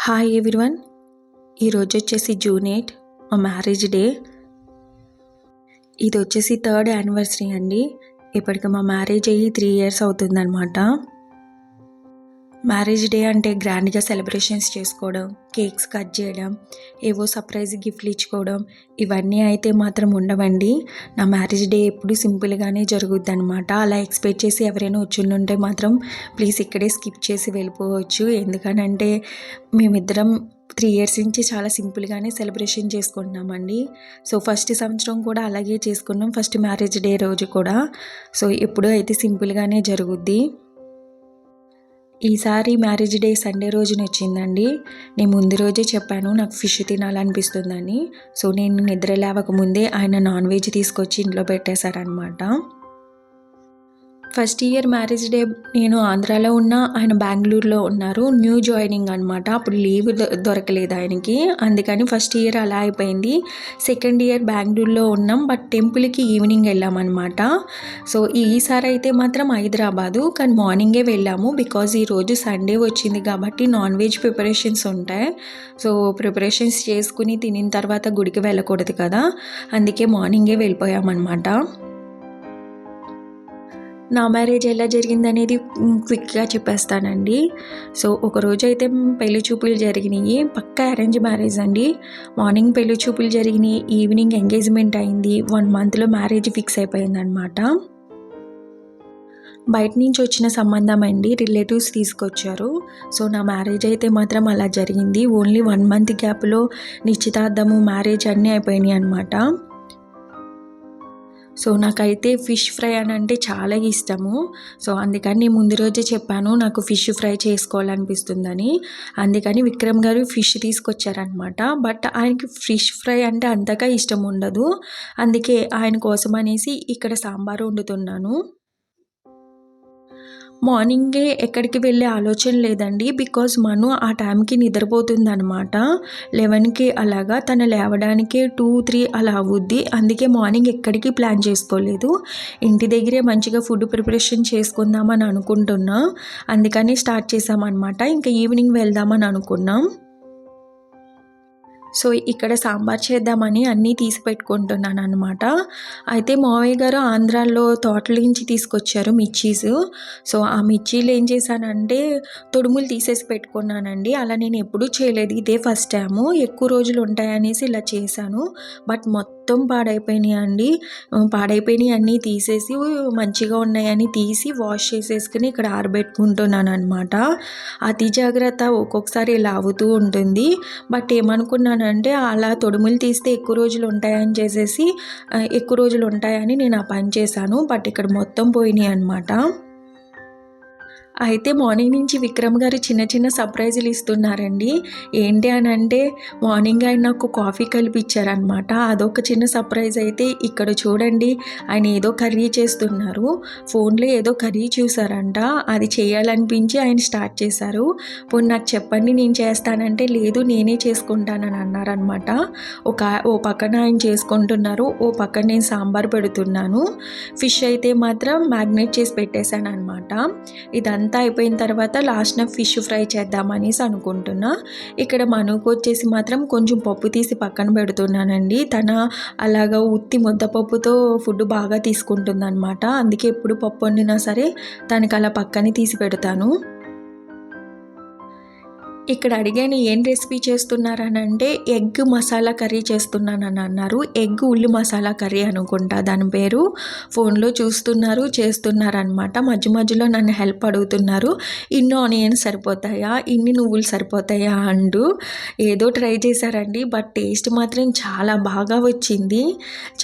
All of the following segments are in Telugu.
Hi everyone. ఈరోజు వచ్చేసి జూన్ 8 మా మ్యారేజ్ డే. ఇది వచ్చేసి 3rd యానివర్సరీ అండి. ఇప్పటికి మా మ్యారేజ్ అయ్యి 3 years అవుతుందన్నమాట. మ్యారేజ్ డే అంటే గ్రాండ్గా సెలబ్రేషన్స్ చేసుకోవడం, కేక్స్ కట్ చేయడం, ఏవో సర్ప్రైజ్ గిఫ్ట్లు ఇచ్చుకోవడం ఇవన్నీ అయితే మాత్రం ఉండవండి. నా మ్యారేజ్ డే ఎప్పుడు సింపుల్గానే జరుగుద్ది అనమాట. అలా ఎక్స్పెక్ట్ చేసి ఎవరైనా వచ్చుంటే మాత్రం ప్లీజ్ ఇక్కడే స్కిప్ చేసి వెళ్ళిపోవచ్చు. ఎందుకనంటే మేమిద్దరం 3 years నుంచి చాలా సింపుల్గానే సెలబ్రేషన్ చేసుకుంటున్నామండి. సో ఫస్ట్ సంవత్సరం కూడా అలాగే చేసుకున్నాం, ఫస్ట్ మ్యారేజ్ డే రోజు కూడా. సో ఎప్పుడూ అయితే సింపుల్గానే జరుగుద్ది. ఈసారి మ్యారేజ్ డే సండే రోజున వచ్చిందండి. నేను ముందు రోజే చెప్పాను నాకు ఫిష్ తినాలనిపిస్తుందని. సో నేను నిద్ర లేవకముందే ఆయన నాన్ వెజ్ తీసుకొచ్చి ఇంట్లో పెట్టేశారనమాట. ఫస్ట్ ఇయర్ మ్యారేజ్ డే నేను ఆంధ్రాలో ఉన్నా, ఆయన బెంగళూరులో ఉన్నారు. న్యూ జాయినింగ్ అనమాట. అప్పుడు లీవ్ దొరకలేదు ఆయనకి, అందుకని ఫస్ట్ ఇయర్ అలా అయిపోయింది. సెకండ్ ఇయర్ బెంగళూరులో ఉన్నాం, బట్ టెంపుల్కి ఈవినింగ్ వెళ్ళామన్నమాట. సో ఈసారి అయితే మాత్రం హైదరాబాదు, కానీ మార్నింగే వెళ్ళాము. బికాజ్ ఈరోజు సండే వచ్చింది కాబట్టి నాన్ వెజ్ ప్రిపరేషన్స్ ఉంటాయి. సో ప్రిపరేషన్స్ చేసుకుని తినిన తర్వాత గుడికి వెళ్ళకూడదు కదా, అందుకే మార్నింగే వెళ్ళిపోయామన్నమాట. నా మ్యారేజ్ ఎలా జరిగింది అనేది క్విక్గా చెప్పేస్తానండి. సో ఒకరోజు అయితే పెళ్లి చూపులు జరిగినాయి. పక్కా అరేంజ్ మ్యారేజ్ అండి. మార్నింగ్ పెళ్లి చూపులు జరిగినాయి, ఈవినింగ్ ఎంగేజ్మెంట్ అయింది. 1 monthలో మ్యారేజ్ ఫిక్స్ అయిపోయిందనమాట. బయట నుంచి వచ్చిన సంబంధం అండి, రిలేటివ్స్ తీసుకొచ్చారు. సో నా మ్యారేజ్ అయితే మాత్రం అలా జరిగింది. ఓన్లీ 1 month గ్యాప్లో నిశ్చితార్థము, మ్యారేజ్ అన్నీ అయిపోయినాయి అనమాట. సో నాకైతే ఫిష్ ఫ్రై అని అంటే చాలా ఇష్టము. సో అందుకని నేను ముందు రోజే చెప్పాను నాకు ఫిష్ ఫ్రై చేసుకోవాలనిపిస్తుందని. అందుకని విక్రమ్ గారు ఫిష్ తీసుకొచ్చారనమాట. బట్ ఆయనకి ఫిష్ ఫ్రై అంటే అంతగా ఇష్టం ఉండదు. అందుకే ఆయన కోసం అనేసి ఇక్కడ సాంబార్ వండుతున్నాను. మార్నింగే ఎక్కడికి వెళ్ళే ఆలోచన లేదండి. బికాజ్ మను ఆ టైంకి నిద్రపోతుందనమాట. 11కి అలాగా, తను లేవడానికే 2-3 అలా అవుద్ది. అందుకే మార్నింగ్ ఎక్కడికి ప్లాన్ చేసుకోలేదు. ఇంటి దగ్గరే మంచిగా ఫుడ్ ప్రిపరేషన్ చేసుకుందామని అనుకుంటున్నా. అందుకని స్టార్ట్ చేసామన్నమాట. ఇంకా ఈవినింగ్ వెళ్దామని అనుకున్నాం. సో ఇక్కడ సాంబార్ చేద్దామని అన్నీ తీసి పెట్టుకుంటున్నాను అనమాట. అయితే మావయ్య గారు ఆంధ్రాలో తోటల నుంచి తీసుకొచ్చారు మిర్చీస్. సో ఆ మిర్చీలు ఏం చేశానంటే తొడుములు తీసేసి పెట్టుకున్నానండి. అలా నేను ఎప్పుడూ చేయలేదు, ఇదే ఫస్ట్ టైము. ఎక్కువ రోజులు ఉంటాయనేసి ఇలా చేశాను. బట్ మొత్తం పాడైపోయినాయి అండి. పాడైపోయినాయి అన్నీ తీసేసి మంచిగా ఉన్నాయని తీసి వాష్ చేసేసుకుని ఇక్కడ ఆరబెట్టుకుంటున్నాను అనమాట. అతి జాగ్రత్త ఒక్కొక్కసారి ఇలా అవుతూ ఉంటుంది. బట్ ఏమనుకున్నాను అంటే అలా తొడుములు తీస్తే ఎక్కువ రోజులు ఉంటాయని చేసేసి ఎక్కువ రోజులు ఉంటాయని నేను ఆ పని చేశాను. బట్ ఇక్కడ మొత్తం పోయినాయి అనమాట. అయితే మార్నింగ్ నుంచి విక్రమ్ గారు చిన్న చిన్న సర్ప్రైజులు ఇస్తున్నారండి. ఏంటి అని అంటే మార్నింగ్ ఆయన నాకు కాఫీ కలిపిచ్చారనమాట. అదొక చిన్న సర్ప్రైజ్. అయితే ఇక్కడ చూడండి, ఆయన ఏదో కర్రీ చేస్తున్నారు. ఫోన్లో ఏదో కర్రీ చూసారంట, అది చేయాలనిపించి ఆయన స్టార్ట్ చేశారు. పోనీ నాకు చెప్పండి నేను చేస్తానంటే లేదు నేనే చేసుకుంటానని అన్నారనమాట. ఓ పక్కన ఆయన చేసుకుంటున్నారు, ఓ పక్కన నేను సాంబార్ పెడుతున్నాను. ఫిష్ అయితే మాత్రం మ్యాగ్నేట్ చేసి పెట్టేశాను అనమాట. ఇదంతా అయిపోయిన తర్వాత లాస్ట్న ఫిష్ ఫ్రై చేద్దామనేసి అనుకుంటున్నా. ఇక్కడ మనుకు వచ్చేసి మాత్రం కొంచెం పప్పు తీసి పక్కన పెడుతున్నానండి. తన అలాగా ఉత్తి ముద్దపప్పుతో ఫుడ్ బాగా తీసుకుంటుంది అనమాట. అందుకే ఎప్పుడు పప్పు వండినా సరే తనకి అలా పక్కనే తీసి పెడతాను. ఇక్కడ అడిగాను ఏం రెసిపీ చేస్తున్నారని అంటే ఎగ్ మసాలా కర్రీ చేస్తున్నానని అన్నారు. ఎగ్ ఉల్లి మసాలా కర్రీ అనుకుంటా దాని పేరు. ఫోన్లో చూస్తున్నారు, చేస్తున్నారనమాట. మధ్య మధ్యలో నన్ను హెల్ప్ అడుగుతున్నారు. ఇన్ని ఆనియన్స్ సరిపోతాయా, ఇన్ని నువ్వులు సరిపోతాయా అంటూ ఏదో ట్రై చేశారండి. బట్ టేస్ట్ మాత్రం చాలా బాగా వచ్చింది,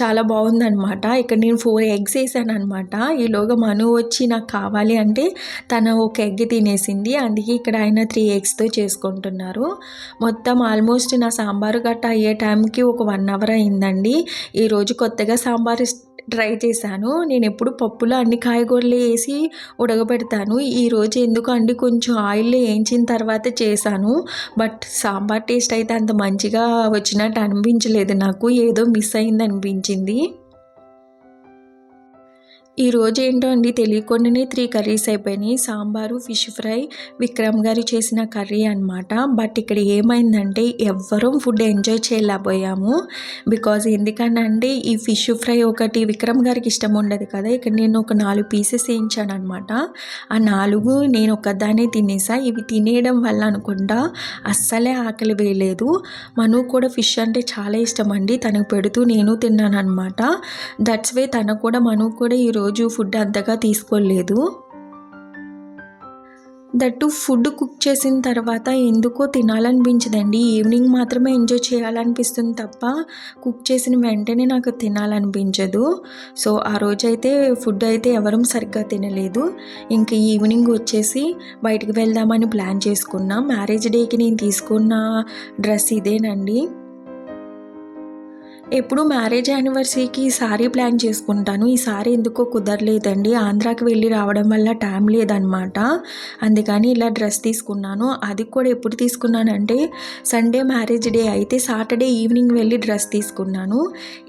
చాలా బాగుందనమాట. ఇక్కడ నేను 4 eggs వేసాను అనమాట. ఈలోగా మను వచ్చి నాకు కావాలి అంటే తను ఒక ఎగ్ తినేసింది. అందుకే ఇక్కడ ఆయన 3 eggsతో చేసుకుంటున్నారు. మొత్తం ఆల్మోస్ట్ నా సాంబారు గట్ట అయ్యే టైంకి ఒక 1 hour అయిందండి. ఈరోజు కొత్తగా సాంబార్ ట్రై చేశాను. నేను ఎప్పుడు పప్పులో అన్ని కాయగూరలు వేసి ఉడకబెడతాను. ఈరోజు ఎందుకు అండి కొంచెం ఆయిల్లో వేయించిన తర్వాత చేశాను. బట్ సాంబార్ టేస్ట్ అయితే అంత మంచిగా వచ్చినట్టు అనిపించలేదు నాకు, ఏదో మిస్ అయింది అనిపించింది. ఈరోజు ఏంటో అండి తెలియకుండానే 3 కర్రీస్ అయిపోయినాయి. సాంబారు, ఫిష్ ఫ్రై, విక్రమ్ గారు చేసిన కర్రీ అనమాట. బట్ ఇక్కడ ఏమైందంటే ఎవ్వరం ఫుడ్ ఎంజాయ్ చేయలేకపోయాము. బికాజ్ ఎందుకనంటే ఈ ఫిష్ ఫ్రై ఒకటి విక్రమ్ గారికి ఇష్టం ఉండదు కదా. ఇక్కడ నేను ఒక 4 పీసెస్ వేయించానమాట. ఆ 4 నేను ఒక్కదాన్నే తినేసా. ఇవి తినేయడం వల్ల అనుకుంటా అస్సలే ఆకలి వేయలేదు. మను కూడా ఫిష్ అంటే చాలా ఇష్టం అండి. తనకు పెడుతూ నేను తిన్నానమాట. దట్స్ వే మను కూడా ఈరోజు ఫుడ్ అంతగా తీసుకోలేదు. దట్టు ఫుడ్ కుక్ చేసిన తర్వాత ఎందుకో తినాలనిపించదండి. ఈవినింగ్ మాత్రమే ఎంజాయ్ చేయాలనిపిస్తుంది తప్ప కుక్ చేసిన వెంటనే నాకు తినాలనిపించదు. సో ఆ రోజైతే ఫుడ్ అయితే ఎవరం సరిగ్గా తినలేదు. ఇంక ఈవినింగ్ వచ్చేసి బయటికి వెళ్దామని ప్లాన్ చేసుకున్నాం. మ్యారేజ్ డేకి నేను తీసుకున్న డ్రెస్ ఇదేనండి. ఎప్పుడు మ్యారేజ్ యానివర్సరీకి సారీ ప్లాన్ చేసుకుంటాను. ఈ సారీ ఎందుకో కుదరలేదండి. ఆంధ్రాకి వెళ్ళి రావడం వల్ల టైం లేదనమాట. అందుకని ఇలా డ్రెస్ తీసుకున్నాను. అది కూడా ఎప్పుడు తీసుకున్నానంటే సండే మ్యారేజ్ డే అయితే సాటర్డే ఈవినింగ్ వెళ్ళి డ్రెస్ తీసుకున్నాను.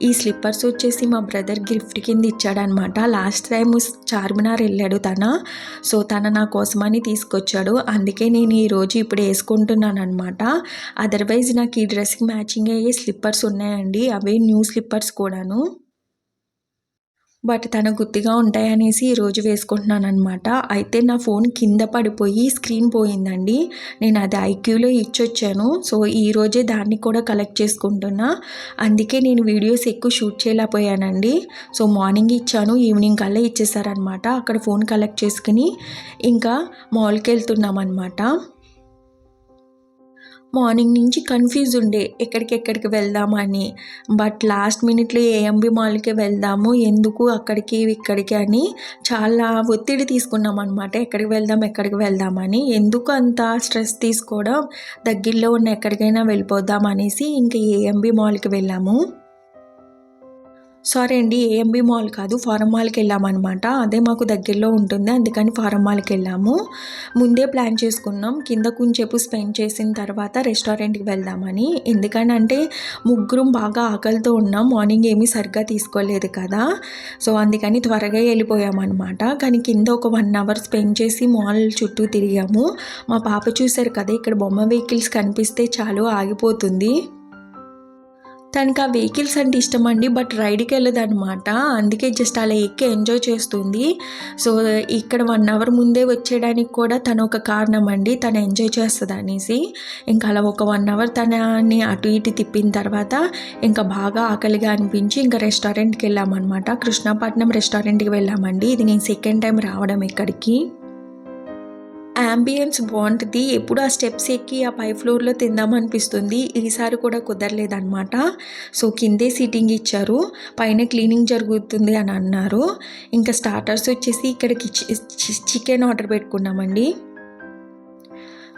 ఈ స్లిప్పర్స్ వచ్చేసి మా బ్రదర్ గిఫ్ట్ కింద ఇచ్చాడనమాట. లాస్ట్ టైం చార్మినార్ వెళ్ళాడు తన. సో తన నా కోసమని తీసుకొచ్చాడు. అందుకే నేను ఈరోజు ఇప్పుడు వేసుకుంటున్నాను అనమాట. అదర్వైజ్ నాకు ఈ డ్రెస్కి మ్యాచింగ్ అయ్యే స్లిప్పర్స్ ఉన్నాయండి. అవే న్యూ స్లిప్పర్స్ కూడాను. బట్ తన గుర్తుగా ఉంటాయనేసి ఈరోజు వేసుకుంటున్నాను అనమాట. అయితే నా ఫోన్ కింద పడిపోయి స్క్రీన్ పోయిందండి. నేను అది ఐక్యూలో ఇచ్చొచ్చాను. సో ఈరోజే దాన్ని కూడా కలెక్ట్ చేసుకుంటున్నా. అందుకే నేను వీడియోస్ ఎక్కువ షూట్ చేయలేకపోయానండి. సో మార్నింగ్ ఇచ్చాను, ఈవినింగ్ కల్లా ఇచ్చేసారనమాట. అక్కడ ఫోన్ కలెక్ట్ చేసుకుని ఇంకా మాల్కి వెళ్తున్నాం అనమాట. మార్నింగ్ నుంచి కన్ఫ్యూజ్ ఉండే ఎక్కడికి వెళ్దామని. బట్ లాస్ట్ మినిట్లో ఏఎంబి మాల్కి వెళ్దాము, ఎందుకు అక్కడికి ఇక్కడికి అని చాలా ఒత్తిడి తీసుకున్నాం అనమాట. ఎక్కడికి వెళ్దామని. ఎందుకు అంత స్ట్రెస్ తీసుకోవడం, దగ్గరలో ఉన్న ఎక్కడికైనా వెళ్ళిపోదాం అనేసి ఇంక ఏఎంబి మాల్కి వెళ్ళాము. సారీ అండి, ఏఎంబి మాల్ కాదు, ఫారం మాల్కి వెళ్ళామన్నమాట. అదే మాకు దగ్గరలో ఉంటుంది, అందుకని ఫారం మాల్కి వెళ్ళాము. ముందే ప్లాన్ చేసుకున్నాం కింద కొంచెంసేపు స్పెండ్ చేసిన తర్వాత రెస్టారెంట్కి వెళ్దామని. ఎందుకనంటే ముగ్గురం బాగా ఆకలితో ఉన్నాం. మార్నింగ్ ఏమీ సరిగ్గా తీసుకోలేదు కదా. సో అందుకని త్వరగా వెళ్ళిపోయామన్నమాట. కానీ కింద ఒక 1 అవర్ స్పెండ్ చేసి మాల్ చుట్టూ తిరిగాము. మా పాప చూశారు కదా, ఇక్కడ బొమ్మ వెహికల్స్ కనిపిస్తే చాలు ఆగిపోతుంది. తనకి ఆ వెహికల్స్ అంటే ఇష్టం అండి, బట్ రైడ్కి వెళ్ళదనమాట. అందుకే జస్ట్ అలా ఎక్కి ఎంజాయ్ చేస్తుంది. సో ఇక్కడ 1 అవర్ ముందే వచ్చేయడానికి కూడా తను ఒక కారణం అండి. తను ఎంజాయ్ చేస్తుంది అనేసి ఇంకా అలా ఒక 1 అవర్ తనని అటు ఇటు తిప్పిన తర్వాత ఇంకా బాగా ఆకలిగా అనిపించి ఇంకా రెస్టారెంట్కి వెళ్ళామన్నమాట. కృష్ణపట్నం రెస్టారెంట్కి వెళ్ళామండి. ఇది నేను సెకండ్ టైం రావడం ఇక్కడికి. యాంబియన్స్ బాగుంటుంది. ఎప్పుడు ఆ స్టెప్స్ ఎక్కి ఆ పై ఫ్లోర్లో తిందామనిపిస్తుంది. ఈసారి కూడా కుదరలేదన్నమాట. సో కిందే సీటింగ్ ఇచ్చారు, పైన క్లీనింగ్ జరుగుతుంది అని అన్నారు. ఇంకా స్టార్టర్స్ వచ్చేసి ఇక్కడికి చికెన్ ఆర్డర్ పెట్టుకున్నామండి.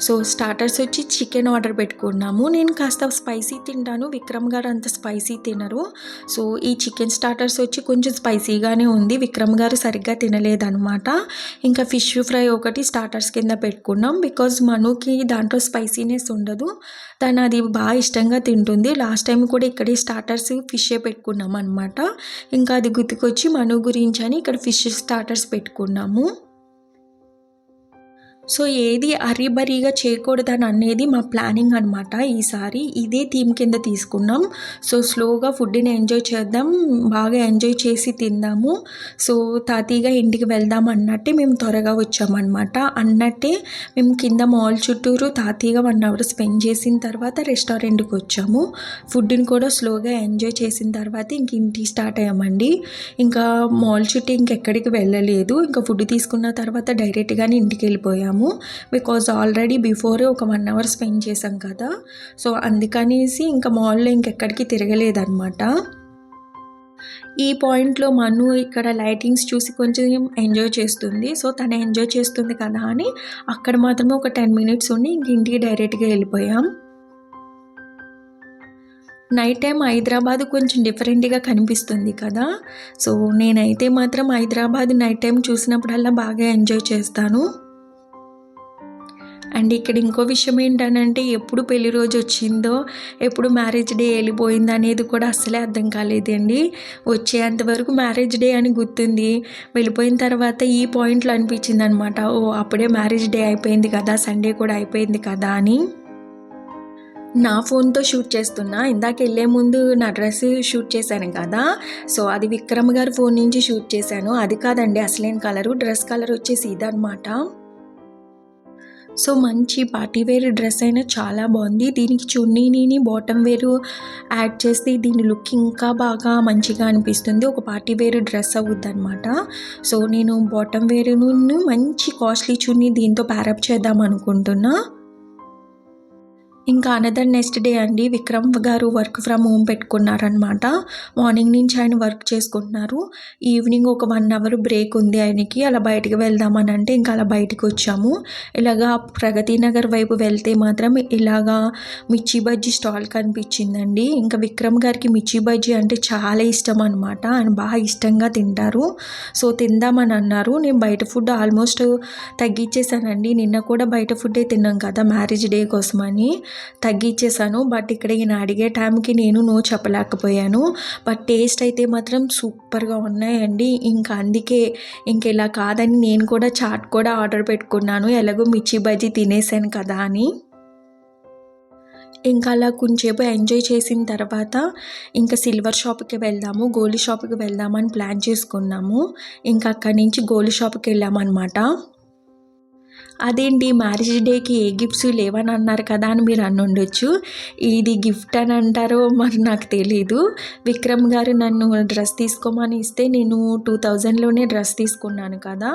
సో స్టార్టర్స్ వచ్చి చికెన్ ఆర్డర్ పెట్టుకున్నాము. నేను కాస్త స్పైసీ తింటాను, విక్రమ్ గారు అంత స్పైసీ తినరు. సో ఈ చికెన్ స్టార్టర్స్ వచ్చి కొంచెం స్పైసీగానే ఉంది. విక్రమ్ గారు సరిగ్గా తినలేదన్నమాట. ఇంకా ఫిష్ ఫ్రై ఒకటి స్టార్టర్స్ కింద పెట్టుకున్నాం. బికాజ్ మనుకి దాంట్లో స్పైసీనెస్ ఉండదు, తను అది బాగా ఇష్టంగా తింటుంది. లాస్ట్ టైం కూడా ఇక్కడే స్టార్టర్స్ ఫిషే పెట్టుకున్నాం అనమాట. ఇంకా అది గుర్తుకొచ్చి మను గురించి అని ఇక్కడ ఫిష్ స్టార్టర్స్ పెట్టుకున్నాము. సో ఏది అరీబరీగా చేయకూడదని అనేది మా ప్లానింగ్ అనమాట. ఈసారి ఇదే థీమ్ కింద తీసుకున్నాం. సో స్లోగా ఫుడ్ని ఎంజాయ్ చేద్దాం, బాగా ఎంజాయ్ చేసి తిందాము. సో తాతీగా ఇంటికి వెళ్దాం అన్నట్టే మేము త్వరగా వచ్చామన్నమాట. అన్నట్టే మేము కింద మాల్ చుట్టూరు తాతీగా 1 అవర్ స్పెండ్ చేసిన తర్వాత రెస్టారెంట్కి వచ్చాము. ఫుడ్ని కూడా స్లోగా ఎంజాయ్ చేసిన తర్వాత ఇంక ఇంటికి స్టార్ట్ అయ్యామండి. ఇంకా మాల్ చుట్టూ ఇంకెక్కడికి వెళ్ళలేదు. ఇంకా ఫుడ్ తీసుకున్న తర్వాత డైరెక్ట్గానే ఇంటికి వెళ్ళిపోయాము. బికాజ్ ఆల్రెడీ బిఫోరే ఒక 1 అవర్ స్పెండ్ చేసాం కదా. సో అందుకనేసి ఇంకా మాల్లో ఇంకెక్కడికి తిరగలేదన్నమాట. ఈ పాయింట్లో మను ఇక్కడ లైటింగ్స్ చూసి కొంచెం ఎంజాయ్ చేస్తుంది. సో తను ఎంజాయ్ చేస్తుంది కదా అని అక్కడ మాత్రమే ఒక 10 మినిట్స్ ఉండి ఇంక ఇంటికి డైరెక్ట్గా వెళ్ళిపోయాం. నైట్ టైం హైదరాబాద్ కొంచెం డిఫరెంట్గా కనిపిస్తుంది కదా. సో నేనైతే మాత్రం హైదరాబాద్ నైట్ టైం చూసినప్పుడల్లా బాగా ఎంజాయ్ చేస్తాను. అండ్ ఇక్కడ ఇంకో విషయం ఏంటనంటే ఎప్పుడు పెళ్లి రోజు వచ్చిందో, ఎప్పుడు మ్యారేజ్ డే వెళ్ళిపోయిందో అనేది కూడా అస్సలే అర్థం కాలేదండి. వచ్చేంత వరకు మ్యారేజ్ డే అని గుర్తుంది. వెళ్ళిపోయిన తర్వాత ఈ పాయింట్లో అనిపించింది అనమాట, ఓ అప్పుడే మ్యారేజ్ డే అయిపోయింది కదా, సండే కూడా అయిపోయింది కదా అని. నా ఫోన్తో షూట్ చేస్తున్నా. ఇందాక వెళ్ళే ముందు నా డ్రెస్ షూట్ చేశాను కదా, సో అది విక్రమ్ గారి ఫోన్ నుంచి షూట్ చేశాను. అది కాదండి అసలైన కలరు, డ్రెస్ కలర్ వచ్చేసి ఇదనమాట. సో మంచి పార్టీ వేర్ డ్రెస్ అయినా చాలా బాగుంది. దీనికి చున్నీని బాటమ్ వేరు యాడ్ చేస్తే దీని లుక్ ఇంకా బాగా మంచిగా అనిపిస్తుంది. ఒక పార్టీ వేర్ డ్రెస్ అవుద్ది అనమాట. సో నేను బాటమ్ వేరును మంచి కాస్ట్లీ చున్నీ దీంతో ప్యారప్ చేద్దాం అనుకుంటున్నా. ఇంకా అనదర్ నెక్స్ట్ డే అండి, విక్రమ్ గారు వర్క్ ఫ్రమ్ హోమ్ పెట్టుకున్నారనమాట. మార్నింగ్ నుంచి ఆయన వర్క్ చేసుకుంటున్నారు. ఈవినింగ్ ఒక 1 అవర్ బ్రేక్ ఉంది ఆయనకి. అలా బయటికి వెళ్దామని అంటే ఇంకా అలా బయటికి వచ్చాము. ఇలాగా ప్రగతి నగర్ వైపు వెళ్తే మాత్రం ఇలాగా మిర్చి బజ్జీ స్టాల్ కనిపించిందండి. ఇంకా విక్రమ్ గారికి మిర్చి బజ్జీ అంటే చాలా ఇష్టం అనమాట. ఆయన బాగా ఇష్టంగా తింటారు. సో తిందామని అన్నారు. నేను బయట ఫుడ్ ఆల్మోస్ట్ తగ్గించేసానండి. నిన్న కూడా బయట ఫుడ్డే తిన్నాం కదా మ్యారేజ్ డే కోసమని, తగ్గించేసాను. బట్ ఇక్కడ ఈయన అడిగే టైంకి నేను నో చెప్పలేకపోయాను. బట్ టేస్ట్ అయితే మాత్రం సూపర్గా ఉన్నాయండి. ఇంకా అందుకే ఇలా కాదని నేను కూడా చాట్ కూడా ఆర్డర్ పెట్టుకున్నాను, ఎలాగో మిర్చి బజ్జీ తినేసాను కదా అని. ఇంకా అలా కొంచెంసేపు ఎంజాయ్ చేసిన తర్వాత ఇంకా సిల్వర్ షాప్కి వెళ్దాము, గోల్డ్ షాప్కి వెళ్దామని ప్లాన్ చేసుకున్నాము. ఇంకా అక్కడి నుంచి గోల్డ్ షాప్కి వెళ్ళామన్నమాట. అదేంటి మ్యారేజ్ డేకి ఏ గిఫ్ట్స్ లేవని అన్నారు కదా అని మీరు అనుండొచ్చు. ఇది గిఫ్ట్ అని అంటారో మరి నాకు తెలీదు. విక్రమ్ గారు నన్ను డ్రెస్ తీసుకోమని ఇస్తే నేను 2000లోనే డ్రెస్ తీసుకున్నాను కదా,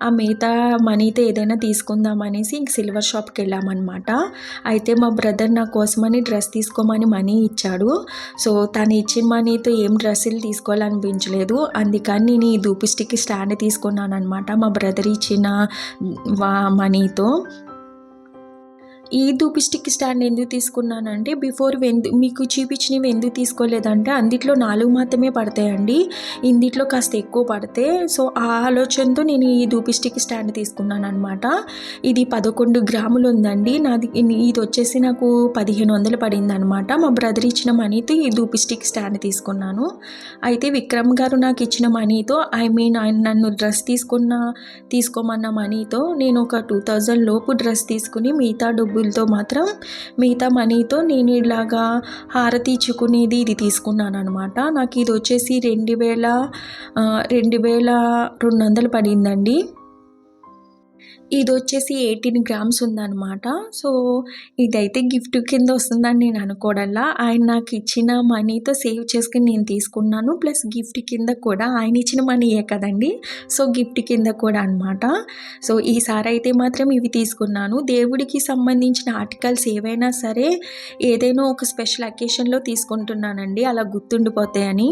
ఆ మిగతా మనీతో ఏదైనా తీసుకుందామనేసి ఇంక సిల్వర్ షాప్కి వెళ్ళామన్నమాట. అయితే మా బ్రదర్ నా కోసమని డ్రెస్ తీసుకోమని మనీ ఇచ్చాడు. సో తను ఇచ్చిన మనీతో ఏం డ్రెస్సులు తీసుకోవాలనిపించలేదు. అందుకని నేను ఈ ధూపు స్టిక్ స్టాండ్ తీసుకున్నాను అనమాట, మా బ్రదర్ ఇచ్చిన మనీతో. ఈ ధూప్ స్టిక్ స్టాండ్ ఎందుకు తీసుకున్నానంటే, బిఫోర్ మీకు చూపించినవి ఎందుకు తీసుకోలేదంటే అందుట్లో 4 మాత్రమే పడతాయండి, ఇందిట్లో కాస్త ఎక్కువ పడితే. సో ఆ ఆలోచనతో నేను ఈ ధూప్ స్టిక్ స్టాండ్ తీసుకున్నాను అనమాట. ఇది 11 గ్రాములు ఉందండి. ఇది వచ్చేసి నాకు 1500 పడింది అనమాట. మా బ్రదర్ ఇచ్చిన మనీతో ఈ ధూప్ స్టిక్ స్టాండ్ తీసుకున్నాను. అయితే విక్రమ్ గారు నాకు ఇచ్చిన మనీతో, ఆయన నన్ను డ్రెస్ తీసుకోమన్న మనీతో నేను ఒక 2000 లోపు డ్రెస్ తీసుకుని మిగతా మనీతో నేను ఇలాగా హారతి ఇచ్చుకునేది ఇది తీసుకున్నాను అనమాట. నాకు ఇది వచ్చేసి 2200 పడిందండి. ఇది వచ్చేసి 18 గ్రామ్స్ ఉందన్నమాట. సో ఇదైతే గిఫ్ట్ కింద వస్తుందని నేను అనుకోవడంలా, ఆయన నాకు ఇచ్చిన మనీతో సేవ్ చేసుకుని నేను తీసుకున్నాను. ప్లస్ గిఫ్ట్ కింద కూడా ఆయన ఇచ్చిన మనీయే కదండి, సో గిఫ్ట్ కింద కూడా అనమాట. సో ఈసారి అయితే మాత్రం ఇవి తీసుకున్నాను. దేవుడికి సంబంధించిన ఆర్టికల్స్ ఏవైనా సరే ఏదైనా ఒక స్పెషల్ అకేషన్లో తీసుకుంటున్నానండి, అలా గుర్తుండిపోతాయని.